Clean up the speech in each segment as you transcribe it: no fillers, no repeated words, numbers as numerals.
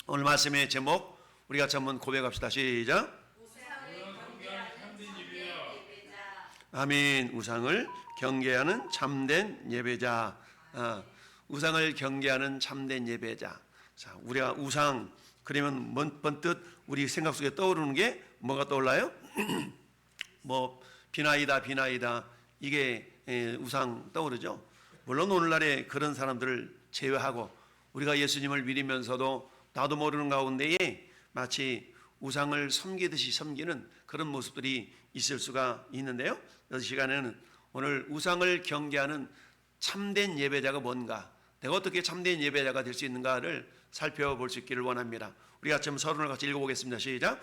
오늘 말씀의 제목 우리 같이 한번 고백합시다. 시작. 아멘. 우상을 경계하는 참된 예배자. 우상을 경계하는 참된 예배자. 자, 우리가 우상 그러면 번뜩 우리 생각 속에 떠오르는 게 뭐가 떠올라요? 뭐 비나이다 이게 우상 떠오르죠. 물론 오늘날에 그런 사람들을 제외하고 우리가 예수님을 믿으면서도 나도 모르는 가운데에 마치 우상을 섬기듯이 섬기는 그런 모습들이 있을 수가 있는데요. 그래서 시간에는 오늘 우상을 경계하는 참된 예배자가 뭔가, 내가 어떻게 참된 예배자가 될 수 있는가를 살펴볼 수 있기를 원합니다. 우리 같이 한번 서론을 같이 읽어보겠습니다. 시작.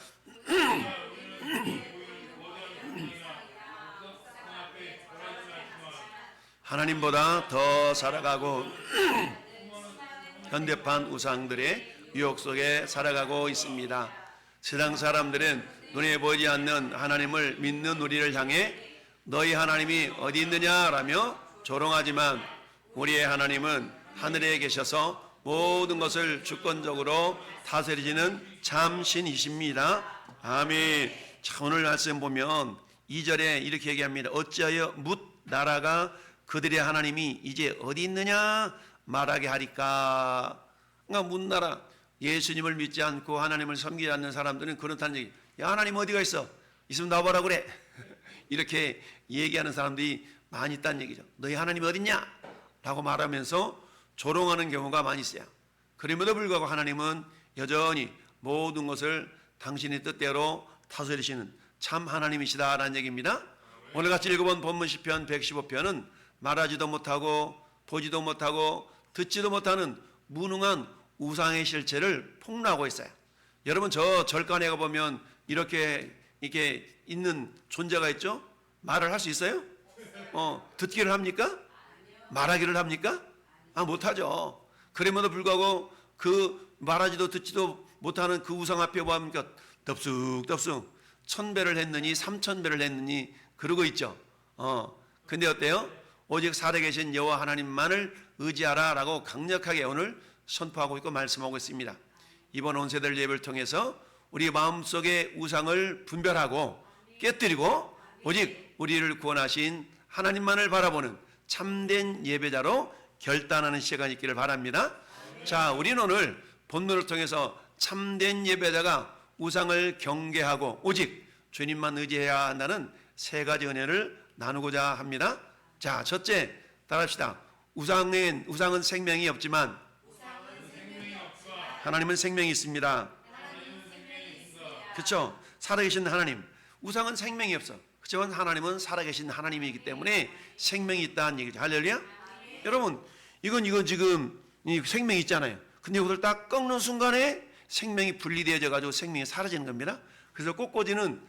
하나님보다 더 살아가고 현대판 우상들의 유혹 속에 살아가고 있습니다. 세상 사람들은 눈에 보이지 않는 하나님을 믿는 우리를 향해 너희 하나님이 어디 있느냐라며 조롱하지만 우리의 하나님은 하늘에 계셔서 모든 것을 주권적으로 다스리시는 참신이십니다. 아멘. 자, 오늘 말씀 보면 2절에 이렇게 얘기합니다. 어찌하여 뭇 나라가 그들의 하나님이 이제 어디 있느냐 말하게 하리까. 그러니까 뭇 나라, 예수님을 믿지 않고 하나님을 섬기지 않는 사람들은 그렇다는 얘기. 야, 하나님 어디가 있어? 있으면 나와보라 그래. 이렇게 얘기하는 사람들이 많이 있다는 얘기죠. 너희 하나님이 어딨냐? 라고 말하면서 조롱하는 경우가 많이 있어요. 그럼에도 불구하고 하나님은 여전히 모든 것을 당신의 뜻대로 다스리시는 참 하나님이시다라는 얘기입니다. 오늘 같이 읽어본 본문 시편 115편은 말하지도 못하고 보지도 못하고 듣지도 못하는 무능한 우상의 실체를 폭로하고 있어요. 여러분 저 절간에 가보면 이렇게 있는 존재가 있죠? 말을 할 수 있어요? 듣기를 합니까? 말하기를 합니까? 못하죠. 그럼에도 불구하고 그 말하지도 듣지도 못하는 그 우상 앞에 뭐 합니까? 덥쑥덥쑥 1000배를 했느니 3000배를 했느니 그러고 있죠. 근데 어때요? 오직 살아계신 여호와 하나님만을 의지하라 라고 강력하게 오늘 선포하고 있고 말씀하고 있습니다. 이번 온세들 예배를 통해서 우리 마음속의 우상을 분별하고 깨뜨리고 오직 우리를 구원하신 하나님만을 바라보는 참된 예배자로 결단하는 시간이 있기를 바랍니다. 자, 우리는 오늘 본문을 통해서 참된 예배자가 우상을 경계하고 오직 주님만 의지해야 한다는 세 가지 은혜를 나누고자 합니다. 자, 첫째, 따라합시다. 우상은 생명이 없지만 하나님은 생명이 있습니다. 그렇죠? 살아계신 하나님. 우상은 생명이 없어. 그렇지만 하나님은 살아계신 하나님이기 때문에 생명이 있다는 얘기죠. 할렐루야. 여러분, 이건 지금 이 생명이 있잖아요. 근데 이것을 딱 꺾는 순간에 생명이 분리되어져 가지고 생명이 사라지는 겁니다. 그래서 꽃꽂이는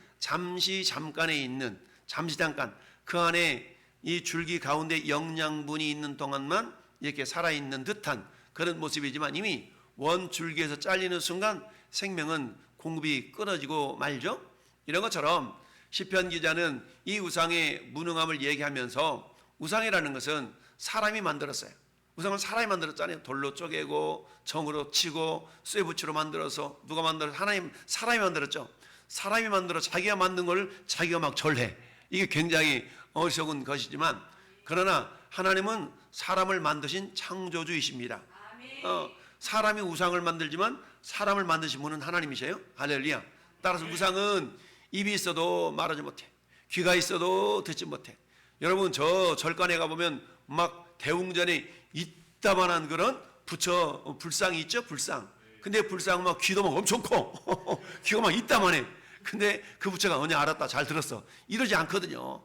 잠깐 그 안에 이 줄기 가운데 영양분이 있는 동안만 이렇게 살아있는 듯한 그런 모습이지만 이미 원 줄기에서 잘리는 순간 생명은 공급이 끊어지고 말죠. 이런 것처럼 시편 기자는 이 우상의 무능함을 얘기하면서 우상이라는 것은 사람이 만들었어요. 우상은 사람이 만들었잖아요. 돌로 쪼개고 정으로 치고 쇠붙이로 만들어서 누가 만들어서 사람이 만들었죠. 사람이 만들어 자기가 만든 걸 자기가 막 절해. 이게 굉장히 어리석은 것이지만 그러나 하나님은 사람을 만드신 창조주이십니다. 사람이 우상을 만들지만 사람을 만드신 분은 하나님이세요. 할렐루야. 따라서 우상은 입이 있어도 말하지 못해. 귀가 있어도 듣지 못해. 여러분 저 절간에 가보면 막 대웅전에 이따만한 그런 불상이 있죠. 불상. 근데 불상 막 귀도 막 엄청 커. 귀가 막 이따만해. 근데 그 부처가 언니 알았다 잘 들었어 이러지 않거든요.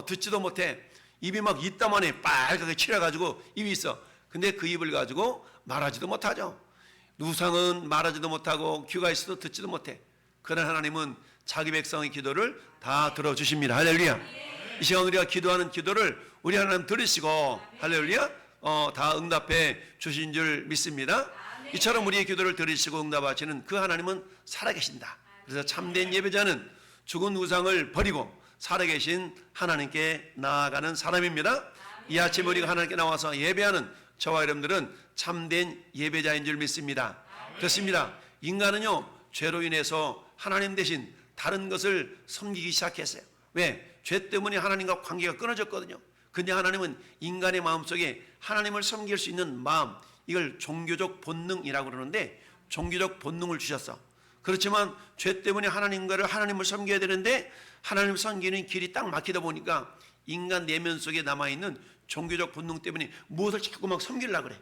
듣지도 못해. 입이 막 이따만해. 빨갛게 칠해가지고 입이 있어. 근데 그 입을 가지고 말하지도 못하죠. 우상은 말하지도 못하고 귀가 있어도 듣지도 못해. 그런 하나님은 자기 백성의 기도를 다 들어주십니다. 할렐루야. 이 시간 우리가 기도하는 기도를 우리 하나님 들으시고 할렐루야 다 응답해 주신 줄 믿습니다. 이처럼 우리의 기도를 들으시고 응답하시는 그 하나님은 살아계신다. 그래서 참된 예배자는 죽은 우상을 버리고 살아계신 하나님께 나아가는 사람입니다. 이 아침 우리가 하나님께 나와서 예배하는 저와 여러분들은 참된 예배자인 줄 믿습니다. 그렇습니다. 인간은요 죄로 인해서 하나님 대신 다른 것을 섬기기 시작했어요. 왜? 죄 때문에 하나님과 관계가 끊어졌거든요. 근데 하나님은 인간의 마음속에 하나님을 섬길 수 있는 마음, 이걸 종교적 본능이라고 그러는데 종교적 본능을 주셨어. 그렇지만 죄 때문에 하나님을 섬겨야 되는데 하나님을 섬기는 길이 딱 막히다 보니까 인간 내면 속에 남아있는 종교적 본능 때문에 무엇을 자꾸 막 섬기려고 그래.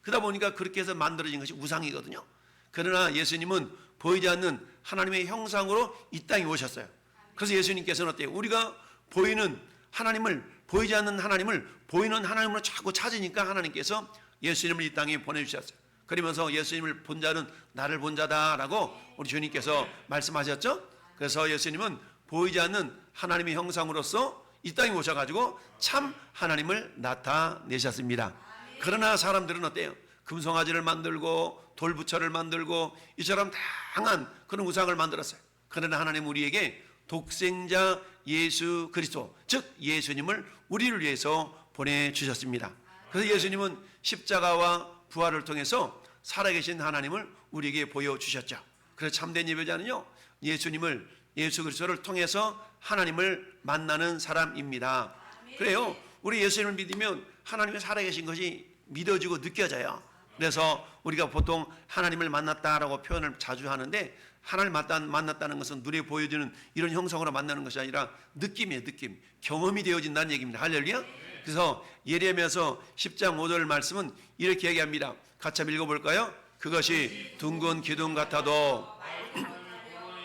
그러다 보니까 그렇게 해서 만들어진 것이 우상이거든요. 그러나 예수님은 보이지 않는 하나님의 형상으로 이 땅에 오셨어요. 그래서 예수님께서는 어때요? 우리가 보이는 하나님을, 보이지 않는 하나님을 보이는 하나님으로 자꾸 찾으니까 하나님께서 예수님을 이 땅에 보내주셨어요. 그러면서 예수님을 본 자는 나를 본 자다라고 우리 주님께서 말씀하셨죠. 그래서 예수님은 보이지 않는 하나님의 형상으로서 이 땅에 오셔가지고 참 하나님을 나타내셨습니다. 그러나 사람들은 어때요? 금송아지를 만들고 돌부처를 만들고 이처럼 다양한 그런 우상을 만들었어요. 그러나 하나님 우리에게 독생자 예수 그리스도, 즉 예수님을 우리를 위해서 보내주셨습니다. 그래서 예수님은 십자가와 부활을 통해서 살아계신 하나님을 우리에게 보여주셨죠. 그래서 참된 예배자는요 예수님을, 예수 그리스도를 통해서 하나님을 만나는 사람입니다. 그래요, 우리 예수님을 믿으면 하나님이 살아계신 것이 믿어지고 느껴져요. 그래서 우리가 보통 하나님을 만났다라고 표현을 자주 하는데, 하나님을 만났다는 것은 눈에 보여지는 이런 형상으로 만나는 것이 아니라 느낌이에요. 느낌, 경험이 되어진다는 얘기입니다. 할렐루야. 그래서 예레미야서 10장 5절 말씀은 이렇게 얘기합니다. 같이 한번 읽어볼까요? 그것이 둥근 기둥 같아도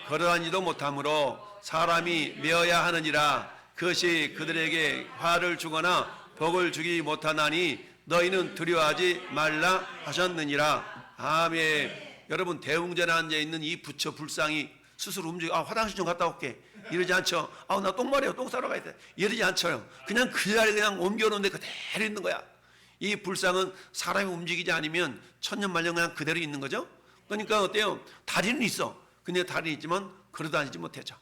걸어다니지도 못하므로 사람이 메어야 하느니라. 그것이 그들에게 화를 주거나 복을 주기 못하나니 너희는 두려워하지 말라 하셨느니라. 아멘. 여러분, 대웅전에 앉아있는 이 부처 불상이 스스로 움직여, 화장실 좀 갔다 올게, 이러지 않죠. 나 똥 마려워, 똥 싸러 가야 돼, 이러지 않죠. 그냥 그 자리에 그냥 옮겨놓는데 그대로 있는 거야. 이 불상은 사람이 움직이지 않으면 천년만년 그냥 그대로 있는 거죠. 그러니까 어때요? 다리는 있어. 근데 다리는 있지만 걸어다니지 못하죠.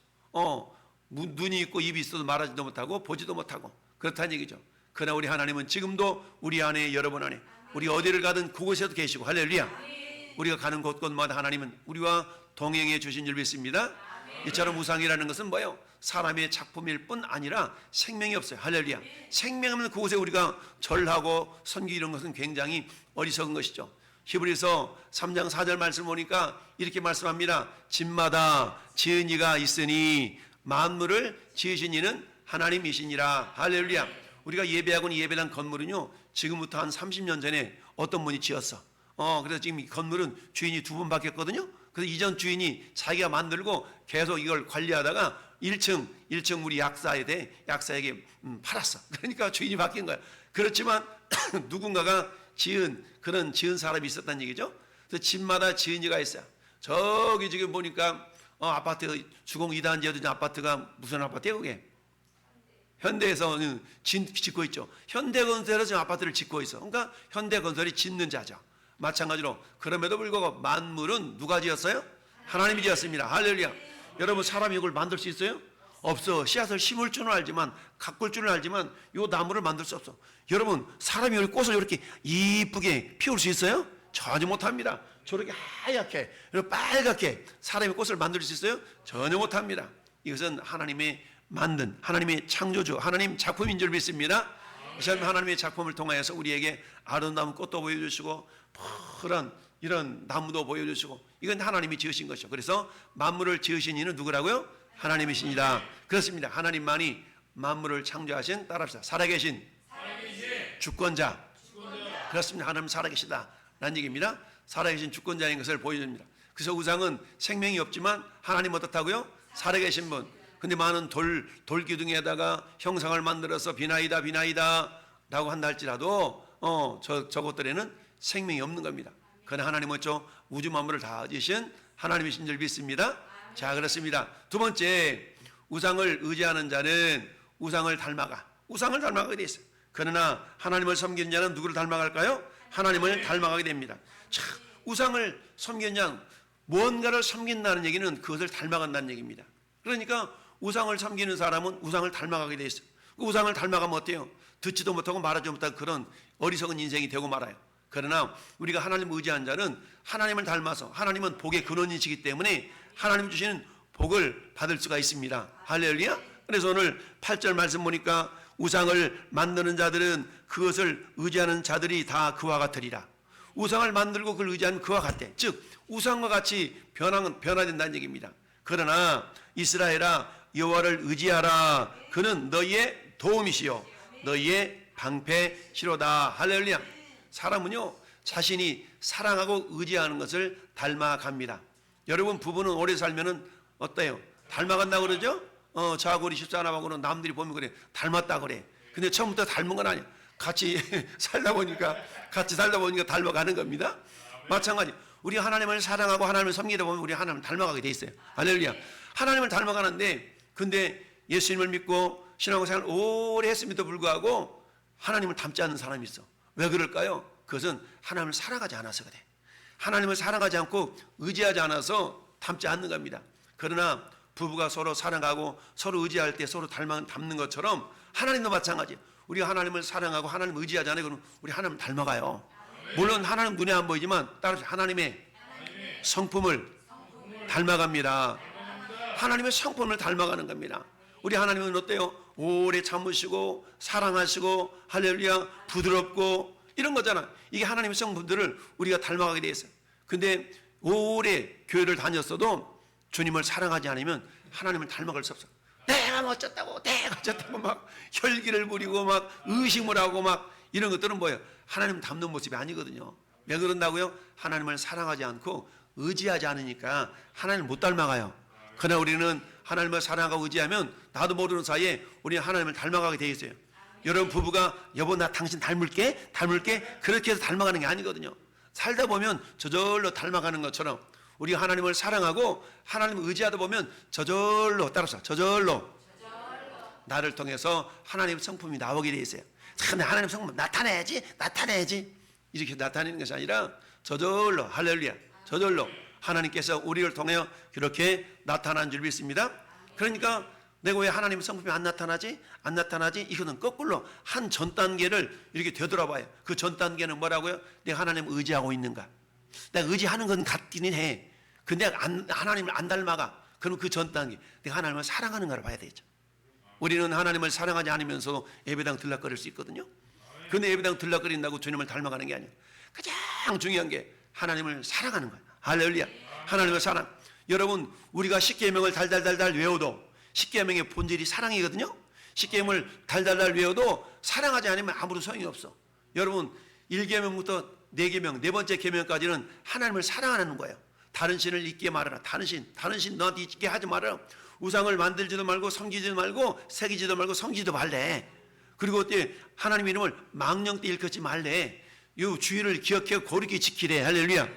눈이 있고 입이 있어도 말하지도 못하고 보지도 못하고 그렇다는 얘기죠. 그러나 우리 하나님은 지금도 우리 안에, 여러분 안에, 우리 어디를 가든 그곳에도 계시고, 할렐루야. 우리가 가는 곳곳마다 하나님은 우리와 동행해 주신 줄 믿습니다. 이처럼 우상이라는 것은 뭐예요? 사람의 작품일 뿐 아니라 생명이 없어요. 할렐루야. 생명 없는 그곳에 우리가 절하고 섬기는 것은 굉장히 어리석은 것이죠. 히브리서 3장 4절 말씀 보니까 이렇게 말씀합니다. 집마다 지은 이가 있으니 만물을 지으신 이는 하나님이시니라. 할렐루야. 우리가 예배하고는 예배한 건물은요, 지금부터 한 30년 전에 어떤 분이 지었어. 그래서 지금 이 건물은 주인이 두 번 바뀌었거든요. 그래서 이전 주인이 자기가 만들고 계속 이걸 관리하다가 1층 우리 약사에게 팔았어. 그러니까 주인이 바뀐 거야. 그렇지만 누군가가 지은 사람이 있었다는 얘기죠. 그래서 집마다 지은 이가 있어요. 저기 지금 보니까 아파트 주공 2단지여도 아파트가 무슨 아파트예요 그게? 현대에서 짓고 있죠. 현대건설에서 지금 아파트를 짓고 있어. 그러니까 현대건설이 짓는 자죠. 마찬가지로 그럼에도 불구하고 만물은 누가 지었어요? 하나님이 지었습니다. 할렐루야. 여러분, 사람이 이걸 만들 수 있어요? 없어. 씨앗을 심을 줄은 알지만, 가꿀 줄은 알지만 이 나무를 만들 수 없어. 여러분, 사람이 우리 꽃을 이렇게 이쁘게 피울 수 있어요? 전혀 못합니다. 저렇게 하얗게, 빨갛게 사람이 꽃을 만들 수 있어요? 전혀 못합니다. 이것은 하나님의 만든, 하나님의 창조주, 하나님 작품인 줄 믿습니다. 이 사람 하나님의 작품을 통하여서 우리에게 아름다운 꽃도 보여주시고 푸른 이런 나무도 보여주시고, 이건 하나님이 지으신 것이죠. 그래서 만물을 지으신 이는 누구라고요? 하나님이십니다. 그렇습니다. 하나님만이 만물을 창조하신, 따라합시다, 살아계신 주권자. 그렇습니다. 하나님 살아계시다 라는 얘기입니다. 살아계신 주권자인 것을 보여줍니다. 그래서 우상은 생명이 없지만 하나님 어떻다고요? 살아계신 분. 근데 많은 돌 기둥에다가 형상을 만들어서 비나이다 라고 한다 할지라도 저것들에는 생명이 없는 겁니다. 그러나 하나님은 우주 만물을 다 지으신 하나님이신 줄 믿습니다. 자, 그렇습니다. 두 번째, 우상을 의지하는 자는 우상을 닮아가게 돼 있어요. 그러나 하나님을 섬기는 자는 누구를 닮아갈까요? 하나님을 닮아가게 됩니다. 자, 우상을 섬기는 자는 무언가를 섬긴다는 얘기는 그것을 닮아간다는 얘기입니다. 그러니까 우상을 섬기는 사람은 우상을 닮아가게 돼 있어요. 그 우상을 닮아가면 어때요? 듣지도 못하고 말하지 못하고 그런 어리석은 인생이 되고 말아요. 그러나 우리가 하나님을 의지한 자는 하나님을 닮아서, 하나님은 복의 근원이시기 때문에 하나님 주시는 복을 받을 수가 있습니다. 할렐루야. 그래서 오늘 8절 말씀 보니까 우상을 만드는 자들은 그것을 의지하는 자들이 다 그와 같으리라. 우상을 만들고 그걸 의지하는 그와 같대. 즉 우상과 같이 변화된다는 얘기입니다. 그러나 이스라엘아 여호와를 의지하라. 그는 너희의 도움이시요 너희의 방패시로다. 할렐루야. 사람은요 자신이 사랑하고 의지하는 것을 닮아갑니다. 여러분 부부는 오래 살면은 어때요? 닮아간다고 그러죠? 저하고 우리 집사람하고는 남들이 보면 그래 닮았다 그래. 근데 처음부터 닮은 건 아니야. 같이 살다 보니까 닮아가는 겁니다. 마찬가지 우리 하나님을 사랑하고 하나님을 섬기다 보면 우리 하나님을 닮아가게 돼 있어요. 할렐루야. 하나님을 닮아가는데 근데 예수님을 믿고 신앙생활 오래 했음에도 불구하고 하나님을 닮지 않는 사람이 있어. 왜 그럴까요? 그것은 하나님을 사랑하지 않아서 그래. 하나님을 사랑하지 않고 의지하지 않아서 닮지 않는 겁니다. 그러나 부부가 서로 사랑하고 서로 의지할 때 서로 닮는 것처럼 하나님도 마찬가지예요. 우리가 하나님을 사랑하고 하나님을 의지하지 않아요. 그럼 우리 하나님을 닮아가요. 물론 하나님 눈에 안 보이지만 따라서 하나님의 성품을 닮아갑니다. 하나님의 성품을 닮아가는 겁니다. 우리 하나님은 어때요? 오래 참으시고 사랑하시고 할렐루야 부드럽고 이런 거잖아. 이게 하나님의 성품들을 우리가 닮아가게 돼 있어요. 근데 오래 교회를 다녔어도 주님을 사랑하지 않으면 하나님을 닮아갈 수 없어. 내가 어쩌다고 막 혈기를 부리고 막 의심을 하고 막 이런 것들은 뭐예요? 하나님 닮는 모습이 아니거든요. 왜 그런다고요? 하나님을 사랑하지 않고 의지하지 않으니까 하나님을 못 닮아가요. 그러나 우리는 하나님을 사랑하고 의지하면 나도 모르는 사이에 우리는 하나님을 닮아가게 돼 있어요. 여러분 부부가 여보 나 당신 닮을게 그렇게 해서 닮아가는 게 아니거든요. 살다 보면 저절로 닮아가는 것처럼 우리가 하나님을 사랑하고 하나님을 의지하다 보면 저절로 따라서 저절로 나를 통해서 하나님의 성품이 나오게 돼 있어요. 참 하나님의 성품 나타내야지 이렇게 나타내는 것이 아니라 저절로 할렐루야 저절로 하나님께서 우리를 통해 그렇게 나타난 줄 믿습니다. 그러니까 내가 왜 하나님의 성품이 안 나타나지? 이거는 거꾸로 한 전 단계를 이렇게 되돌아봐요. 그 전 단계는 뭐라고요? 내가 하나님을 의지하고 있는가? 내가 의지하는 건 같기는 해. 근데 하나님을 안 닮아가. 그럼 그 전 단계 내가 하나님을 사랑하는가를 봐야 되죠. 우리는 하나님을 사랑하지 않으면서도 예배당 들락거릴 수 있거든요. 근데 예배당 들락거린다고 주님을 닮아가는 게 아니에요. 가장 중요한 게 하나님을 사랑하는 거예요. 할렐루야. 하나님을 사랑. 여러분 우리가 십계명을 달달달달 외워도 십계명의 본질이 사랑이거든요. 십계명을 달달달 외워도 사랑하지 않으면 아무런 소용이 없어. 여러분 1계명부터 4계명 네 번째 계명까지는 하나님을 사랑하는 거예요. 다른 신을 잊게 말아라. 다른 신 너한테 잊게 하지 말아라. 우상을 만들지도 말고 섬기지도 말고 새기지도 말고 섬기지도 말래. 그리고 어때 하나님 이름을 망령 때 일컫지 말래. 이 주의를 기억해 거룩히 지키래. 할렐루야.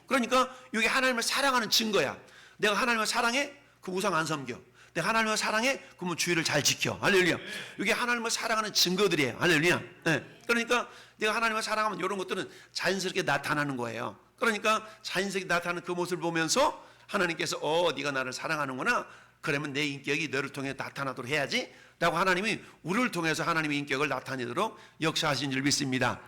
그러니까 이게 하나님을 사랑하는 증거야. 내가 하나님을 사랑해? 그 우상 안 섬겨. 내가 하나님을 사랑해? 그러면 주의를 잘 지켜. 할렐루야. 이게 하나님을 사랑하는 증거들이에요. 할렐루야. 네. 그러니까 내가 하나님을 사랑하면 이런 것들은 자연스럽게 나타나는 거예요. 그러니까 자연스럽게 나타나는 그 모습을 보면서 하나님께서 네가 나를 사랑하는구나. 그러면 내 인격이 너를 통해 나타나도록 해야지 라고 하나님이 우리를 통해서 하나님의 인격을 나타내도록 역사하신 줄 믿습니다.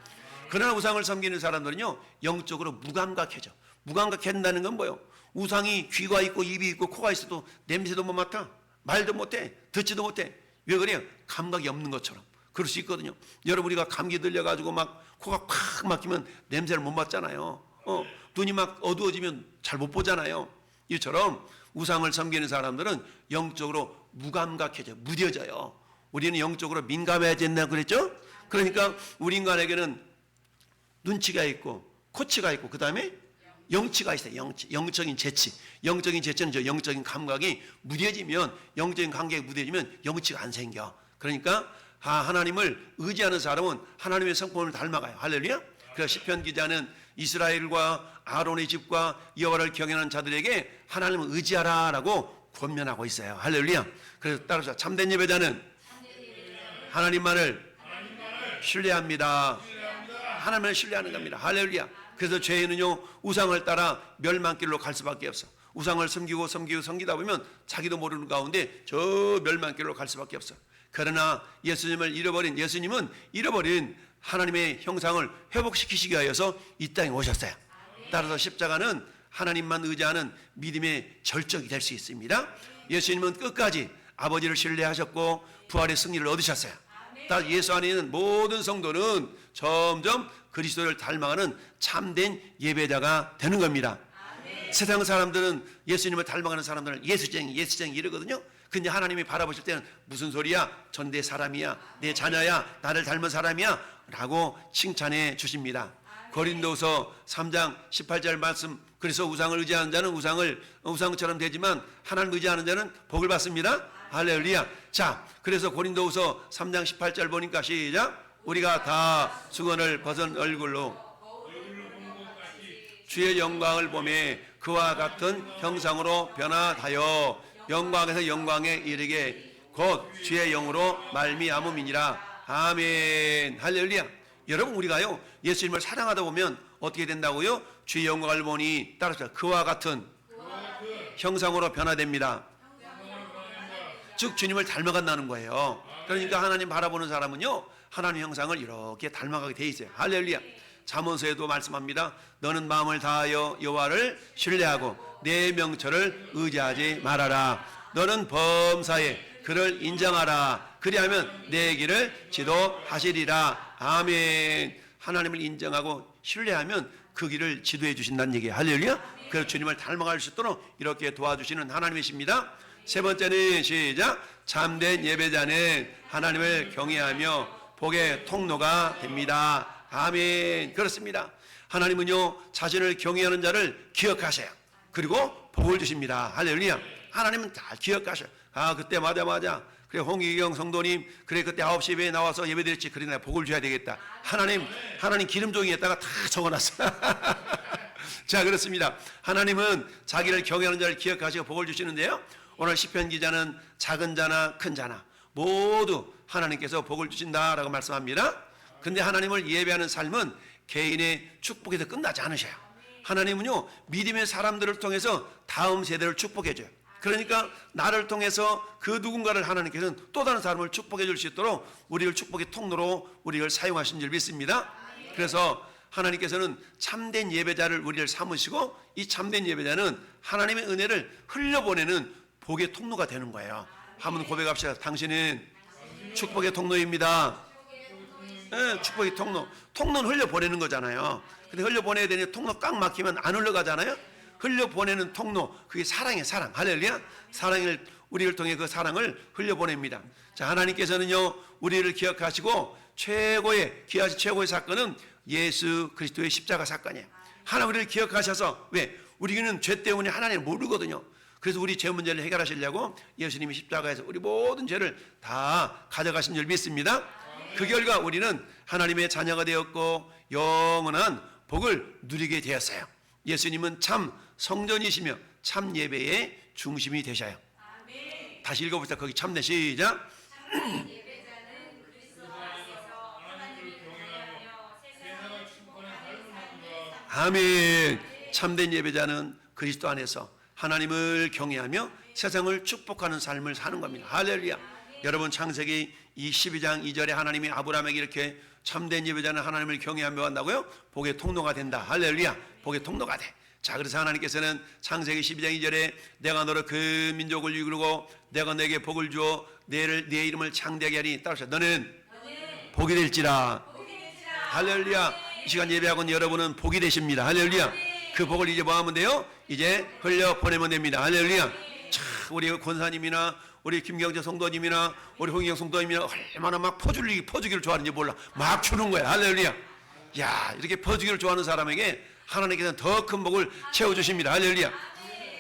그러나 우상을 섬기는 사람들은요 영적으로 무감각해져. 무감각해진다는 건 뭐예요? 우상이 귀가 있고 입이 있고 코가 있어도 냄새도 못 맡아. 말도 못해. 듣지도 못해. 왜 그래요? 감각이 없는 것처럼 그럴 수 있거든요. 여러분 우리가 감기 들려가지고 막 코가 팍 막히면 냄새를 못 맡잖아요. 눈이 막 어두워지면 잘 못 보잖아요. 이처럼 우상을 섬기는 사람들은 영적으로 무감각해져 무뎌져요. 우리는 영적으로 민감해야 된다고 그랬죠? 그러니까 우리 인간에게는 눈치가 있고 코치가 있고 그 다음에 영치가 있어요. 영적인 재치. 영적인 재치는 저 영적인 감각이 무뎌지면 영적인 감각이 무뎌지면 영치가 안 생겨. 그러니까 하나님을 의지하는 사람은 하나님의 성품을 닮아가요. 할렐루야. 그래서 시편 기자는 이스라엘과 아론의 집과 여호와를 경외하는 자들에게 하나님을 의지하라라고 권면하고 있어요. 할렐루야. 그래서 따라서 참된 예배자는 하나님만을 신뢰합니다. 하나님을 신뢰하는 겁니다. 할렐루야. 그래서 죄인은요 우상을 따라 멸망길로 갈 수밖에 없어. 우상을 섬기다 보면 자기도 모르는 가운데 저 멸망길로 갈 수밖에 없어. 그러나 예수님은 잃어버린 하나님의 형상을 회복시키시기 위하여서 이 땅에 오셨어요. 따라서 십자가는 하나님만 의지하는 믿음의 절정이 될 수 있습니다. 예수님은 끝까지 아버지를 신뢰하셨고 부활의 승리를 얻으셨어요. 따라서 예수 안에 있는 모든 성도는 점점 그리스도를 닮아가는 참된 예배자가 되는 겁니다. 세상 사람들은 예수님을 닮아가는 사람들은 예수쟁이 이러거든요. 근데 하나님이 바라보실 때는 무슨 소리야? 전 내 사람이야, 내 자녀야, 나를 닮은 사람이야 라고 칭찬해 주십니다. 고린도서 3장 18절 말씀, 그래서 우상을 의지하는 자는 우상처럼 되지만 하나님 의지하는 자는 복을 받습니다. 할렐루야. 자, 그래서 고린도서 3장 18절 보니까 시작. 우리가 다 수건을 벗은 얼굴로 주의 영광을 보며 그와 같은 형상으로 변화하여 영광에서 영광에 이르게 곧 주의 영으로 말미암음이니라. 아멘. 할렐루야. 여러분, 우리가요 예수님을 사랑하다 보면 어떻게 된다고요? 주의 영광을 보니 따라서 그와 같은 형상으로 변화됩니다. 즉 주님을 닮아간다는 거예요. 그러니까 하나님 바라보는 사람은요 하나님 형상을 이렇게 닮아가게 돼 있어요. 할렐루야. 잠언서에도 말씀합니다. 너는 마음을 다하여 여호와를 신뢰하고 내 명철을 의지하지 말아라. 너는 범사에 그를 인정하라. 그리하면 내 길을 지도하시리라. 아멘. 하나님을 인정하고 신뢰하면 그 길을 지도해 주신다는 얘기예요. 할렐루야. 그래서 주님을 닮아갈 수 있도록 이렇게 도와주시는 하나님이십니다. 세 번째는 시작. 참된 예배자는 하나님을 경외하며 복의 통로가 됩니다. 아멘. 그렇습니다. 하나님은요 자신을 경외하는 자를 기억하셔요. 그리고 복을 주십니다. 할렐루야. 하나님은 다 기억하셔요. 아, 그때 맞아. 그래, 홍기경 성도님, 그래, 그때 9시 예배에 나와서 예배드렸지. 그래, 내가 복을 줘야 되겠다. 하나님 기름종이에다가 다 적어놨어. 자, 그렇습니다. 하나님은 자기를 경외하는 자를 기억하시고 복을 주시는데요. 오늘 시편 기자는 작은 자나 큰 자나 모두 하나님께서 복을 주신다라고 말씀합니다. 근데 하나님을 예배하는 삶은 개인의 축복에서 끝나지 않으셔요. 하나님은요 믿음의 사람들을 통해서 다음 세대를 축복해줘요. 그러니까 나를 통해서 그 누군가를 하나님께서는 또 다른 사람을 축복해 줄 수 있도록 우리를 축복의 통로로 우리를 사용하신 줄 믿습니다. 그래서 하나님께서는 참된 예배자를 우리를 삼으시고 이 참된 예배자는 하나님의 은혜를 흘려보내는 복의 통로가 되는 거예요. 한번 고백합시다. 당신은 축복의 통로입니다. 네, 축복의 통로. 통로는 흘려보내는 거잖아요. 근데 흘려보내야 되니 통로 꽉 막히면 안 흘러가잖아요. 흘려보내는 통로, 그게 사랑이에요. 사랑. 할렐루야. 사랑을, 우리를 통해 그 사랑을 흘려보냅니다. 자, 하나님께서는요 우리를 기억하시고 최고의 기하신 최고의 사건은 예수 그리스도의 십자가 사건이에요. 하나님 우리를 기억하셔서, 왜? 우리는 죄 때문에 하나님을 모르거든요. 그래서 우리 죄 문제를 해결하시려고 예수님이 십자가에서 우리 모든 죄를 다 가져가신 줄 믿습니다. 그 결과 우리는 하나님의 자녀가 되었고 영원한 복을 누리게 되었어요. 예수님은 참 성전이시며 참 예배의 중심이 되셔요. 다시 읽어봅시다. 거기 참된 시작. 아멘. 참된 예배자는 그리스도 안에서 하나님을 경외하며 세상을 축복하는 삶을 사는 겁니다. 할렐루야. 여러분, 창세기 12장 2절에 하나님이 아브라함에게 이렇게 참된 예배자는 하나님을 경외하며 한다고요? 복의 통로가 된다. 할렐루야. 복의 통로가 돼. 자, 그래서 하나님께서는 창세기 12장 2절에 내가 너를 그 민족을 이루고 내가 내게 복을 주어 내 이름을 창대하게 하니, 따라서 너는 복이 될지라. 할렐루야. 이 시간 예배하고는 여러분은 복이 되십니다. 할렐루야. 그 복을 이제 뭐 하면 돼요? 이제 흘려 보내면 됩니다. 할렐루야. 참, 우리 권사님이나 우리 김경재 성도님이나 우리 홍희경 성도님이나 얼마나 막 퍼주기를 좋아하는지 몰라. 막 주는 거야. 할렐루야. 야, 이렇게 퍼주기를 좋아하는 사람에게 하나님께서는 더 큰 복을 채워주십니다. 할렐루야.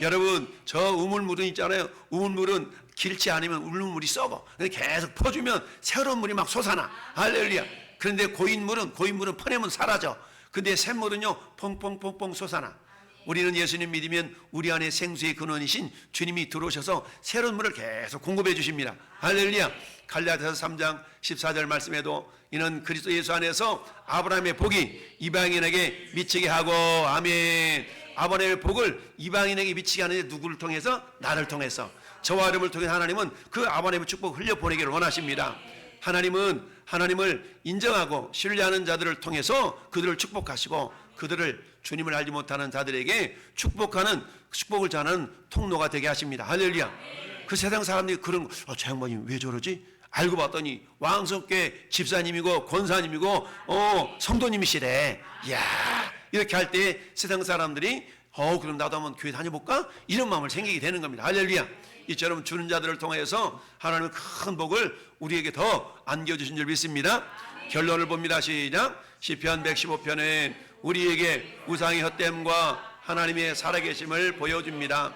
여러분, 저 우물물은 있잖아요. 우물물은 길지 않으면 우물물이 썩어. 근데 계속 퍼주면 새로운 물이 막 솟아나. 할렐루야. 그런데 고인물은 퍼내면 사라져. 근데 샘물은요 퐁퐁퐁퐁 솟아나. 우리는 예수님 믿으면 우리 안에 생수의 근원이신 주님이 들어오셔서 새로운 물을 계속 공급해 주십니다. 할렐루야. 갈라디아서 3장 14절 말씀에도 이는 그리스도 예수 안에서 아브라함의 복이 이방인에게 미치게 하고, 아멘. 아브라함의 복을 이방인에게 미치게 하는데 누구를 통해서? 나를 통해서. 저와 여러분을 통해 하나님은 그 아브라함의 축복을 흘려보내기를 원하십니다. 하나님을 인정하고 신뢰하는 자들을 통해서 그들을 축복하시고 그들을 주님을 알지 못하는 자들에게 축복을 전하는 통로가 되게 하십니다. 할렐루야. 그 세상 사람들이 그런 저 양반이 왜 저러지? 알고 봤더니 왕성교회 집사님이고 권사님이고 성도님이시래. 이야, 이렇게 할 때 세상 사람들이 그럼 나도 한번 교회 다녀볼까? 이런 마음을 생기게 되는 겁니다. 할렐루야. 이처럼 주는 자들을 통해서 하나님은 큰 복을 우리에게 더 안겨주신 줄 믿습니다. 결론을 봅니다. 시작. 시편 115편은 우리에게 우상의 헛됨과 하나님의 살아계심을 보여줍니다.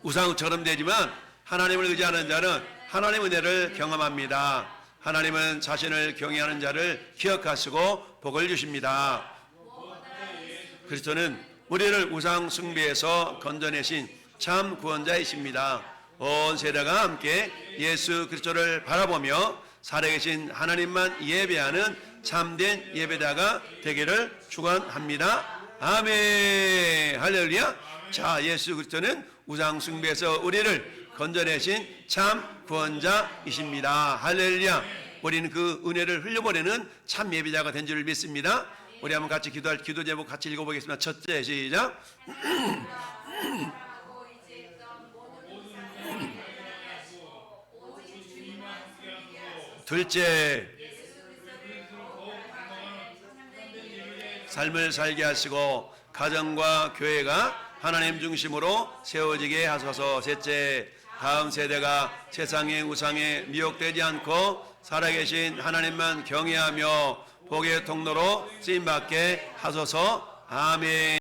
우상처럼 되지만 하나님을 의지하는 자는 하나님의 은혜를 경험합니다. 하나님은 자신을 경외하는 자를 기억하시고 복을 주십니다. 그리스도는 우리를 우상 숭배에서 건져내신 참 구원자이십니다. 온 세대가 함께 예수 그리스도를 바라보며 살아계신 하나님만 예배하는 참된 예배자가 되기를 축원합니다. 아멘. 할렐루야. 자, 예수 그리스도는 우상 숭배에서 우리를 건져내신 참 구원자이십니다. 할렐루야. 우리는 그 은혜를 흘려보내는 참 예배자가 된 줄 믿습니다. 우리 한번 같이 기도할 기도 제목 같이 읽어보겠습니다. 첫째, 시작. 둘째, 삶을 살게 하시고 가정과 교회가 하나님 중심으로 세워지게 하소서. 셋째, 다음 세대가 세상의 우상에 미혹되지 않고 살아계신 하나님만 경외하며 복의 통로로 쓰임받게 하소서. 아멘.